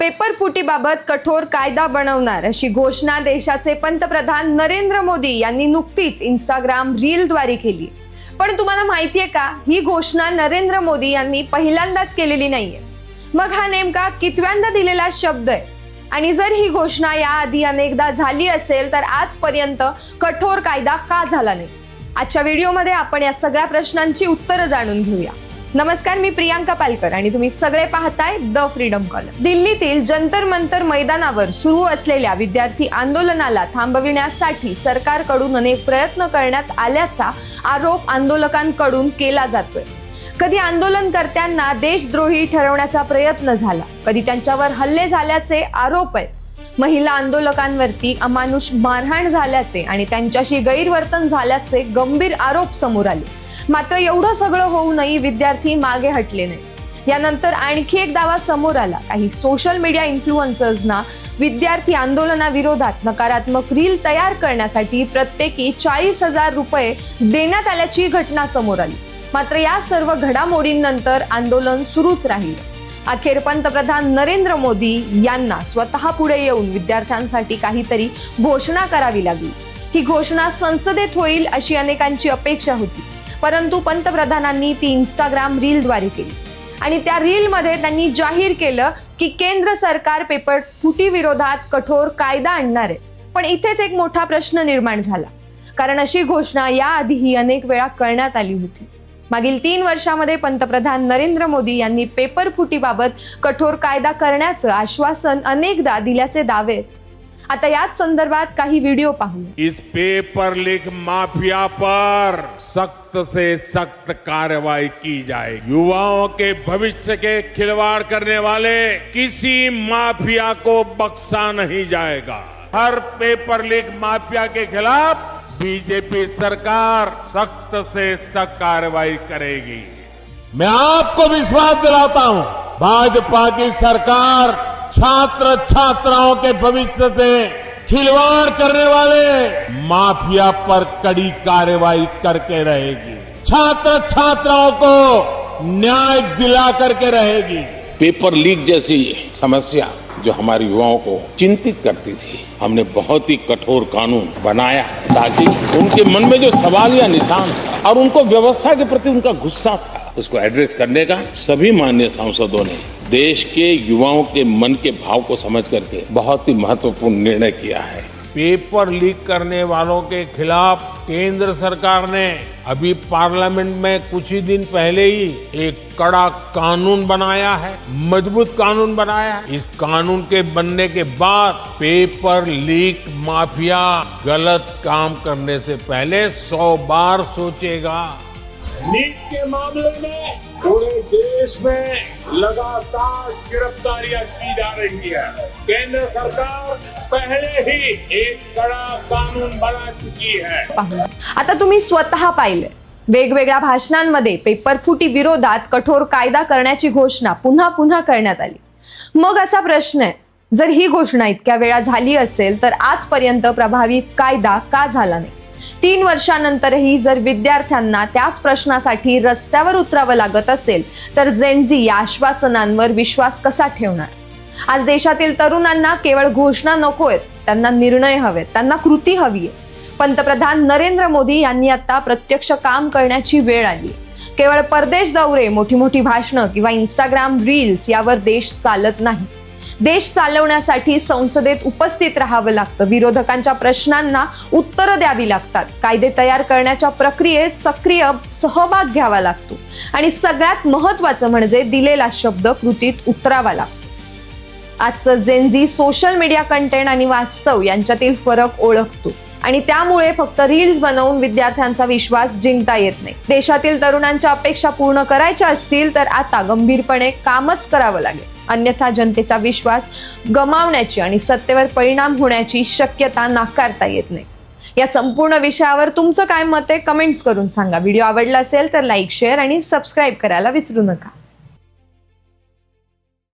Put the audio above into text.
पेपरफुटीबाबत कठोर कायदा बनवणार अशी घोषणा देशाचे पंतप्रधान नरेंद्र मोदी यांनी नुकतीच इंस्टाग्राम रीलद्वारे केली। पण तुम्हाला माहितीये का, ही घोषणा नरेंद्र मोदी यांनी पहिल्यांदाच केलेली नाहीये। मग हा नेमका कितव्यांदा दिलेला शब्द आहे? आणि जर ही घोषणा याआधी अनेकदा झाली असेल तर आजपर्यंत कठोर कायदा का झाला नाही? आजच्या व्हिडिओमध्ये आपण या सगळ्या प्रश्नांची उत्तरं जाणून घेऊया। नमस्कार, मी प्रियांका पालकर आणि तुम्ही सगळे पाहताय द फ्रीडम कॉलम। दिल्लीतील जंतर मंतर मैदानावर सुरू असलेल्या विद्यार्थी आंदोलनाला थांबविण्यासाठी सरकारकडून अनेक प्रयत्न करण्यात आल्याचा आरोप आंदोलकांकडून केला जातोय। कधी आंदोलनकर्त्यांना देशद्रोही ठरवण्याचा प्रयत्न झाला, कधी त्यांच्यावर हल्ले झाल्याचे आरोप आहेत। महिला आंदोलकांवरती अमानुष मारहाण झाल्याचे आणि त्यांच्याशी गैरवर्तन झाल्याचे गंभीर आरोप समोर आले। मात्र एवढं सगळं होऊनही विद्यार्थी मागे हटले नाही। यानंतर आणखी एक दावा समोर आला। काही सोशल मीडिया इन्फ्लुएन्सर्सना विद्यार्थी आंदोलनाविरोधात नकारात्मक रील तयार करण्यासाठी प्रत्येकी 40,000 रुपये देण्यात आल्याची घटना समोर आली। मात्र या सर्व घडामोडींनंतर आंदोलन सुरूच राहिले। अखेर पंतप्रधान नरेंद्र मोदी यांना स्वतः पुढे येऊन विद्यार्थ्यांसाठी काहीतरी घोषणा करावी लागली। ही घोषणा संसदेत होईल अशी अनेकांची अपेक्षा होती, परंतु पंतप्रधानांनी ती इंस्टाग्राम रीलद्वारे केली आणि त्या रीलमध्ये त्यांनी जाहीर केलं की केंद्र सरकार पेपर फुटी विरोधात कठोर कायदा आणणार आहे। पण इथेच एक मोठा प्रश्न निर्माण झाला, कारण अशी घोषणा याआधीही अनेक वेळा करण्यात आली होती। मागील 3 वर्षांमध्ये पंतप्रधान नरेंद्र मोदी यांनी पेपर फुटीबाबत कठोर कायदा करण्याचं आश्वासन अनेकदा दिल्याचे दावे आहेत। आता याच संदर्भात काही व्हिडिओ पाहू। इस पेपर लीक माफिया पर सख्त से सख्त कार्रवाई की जाएगी। युवाओं के भविष्य के खिलवाड़ करने वाले किसी माफिया को बख्शा नहीं जाएगा। हर पेपर लीक माफिया के खिलाफ बीजेपी सरकार सख्त से सख्त कार्रवाई करेगी। मैं आपको विश्वास दिलाता हूं, भाजपा की सरकार छात्र छात्राओं के भविष्य से खिलवाड़ करने वाले माफिया पर कड़ी कार्रवाई करके रहेगी। छात्र छात्राओं को न्याय दिला करके रहेगी। पेपर लीक जैसी समस्या जो हमारे युवाओं को चिंतित करती थी, हमने बहुत ही कठोर कानून बनाया ताकि उनके मन में जो सवाल या निशान था और उनको व्यवस्था के प्रति उनका गुस्सा था, उसको एड्रेस करने का सभी माननीय सांसदों ने देश के युवाओं के मन के भाव को समझ करके बहुत ही महत्वपूर्ण निर्णय किया है। पेपर लीक करने वालों के खिलाफ केंद्र सरकार ने अभी पार्लियामेंट में कुछ ही दिन पहले ही एक कड़ा कानून बनाया है, मजबूत कानून बनाया है। इस कानून के बनने के बाद पेपर लीक माफिया गलत काम करने से पहले 100 बार सोचेगा। लीक के मामले में पूरे देश में लगातार गिरफ्तारियां की जा रही है। केंद्र सरकार पहले ही एक कड़ा कानून बना चुकी है। आता तुम्ही स्वतः पाहिले, वेगवेगळ्या भाषणांमध्ये पेपर फुटी विरोधात कठोर कायदा करण्याची घोषणा पुन्हा पुन्हा करण्यात आली। मग असा प्रश्न आहे, जर ही घोषणा इतक्या वेळा झाली असेल तर आजपर्यंत प्रभावी कायदा का झाला नाही? 3 वर्षांनंतरही जर विद्यार्थ्यांना त्याच प्रश्नासाठी रस्त्यावर उतरावं लागत असेल तर जेनझी या आश्वासनांवर विश्वास कसा ठेवणार? आज देशातील तरुणांना केवळ घोषणा नकोयत, त्यांना निर्णय हवेत, त्यांना कृती हवी आहे। पंतप्रधान नरेंद्र मोदी यांनी आता प्रत्यक्ष काम करण्याची वेळ आली। केवळ परदेश दौरे, मोठी मोठी भाषणं किंवा इंस्टाग्राम रील्स यावर देश चालत नाही। देश चालवण्यासाठी संसदेत उपस्थित राहावं लागतं, विरोधकांच्या प्रश्नांना उत्तरं द्यावी लागतात, कायदे तयार करण्याच्या प्रक्रियेत सक्रिय सहभाग घ्यावा लागतो आणि सगळ्यात महत्त्वाचं म्हणजे दिलेला शब्द कृतीत उतरावा लागतो। आजचं जेनझी सोशल मीडिया कंटेंट आणि वास्तव यांच्यातील फरक ओळखतो आणि त्यामुळे फक्त रील्स बनवून विद्यार्थ्यांचा विश्वास जिंकता येत नाही। देशातील तरुणांच्या अपेक्षा पूर्ण करायच्या असतील तर आता गंभीरपणे कामच करावं लागेल, अन्यथा जनतेचा विश्वास गमावण्याची आणि सत्तेवर परिणाम होण्याची शक्यता नाकारता येत नाही। या संपूर्ण विषयावर तुमचं काय मत आहे कमेंट्स करून सांगा। व्हिडिओ आवडला असेल तर लाईक, शेअर आणि सबस्क्राईब करायला विसरू नका।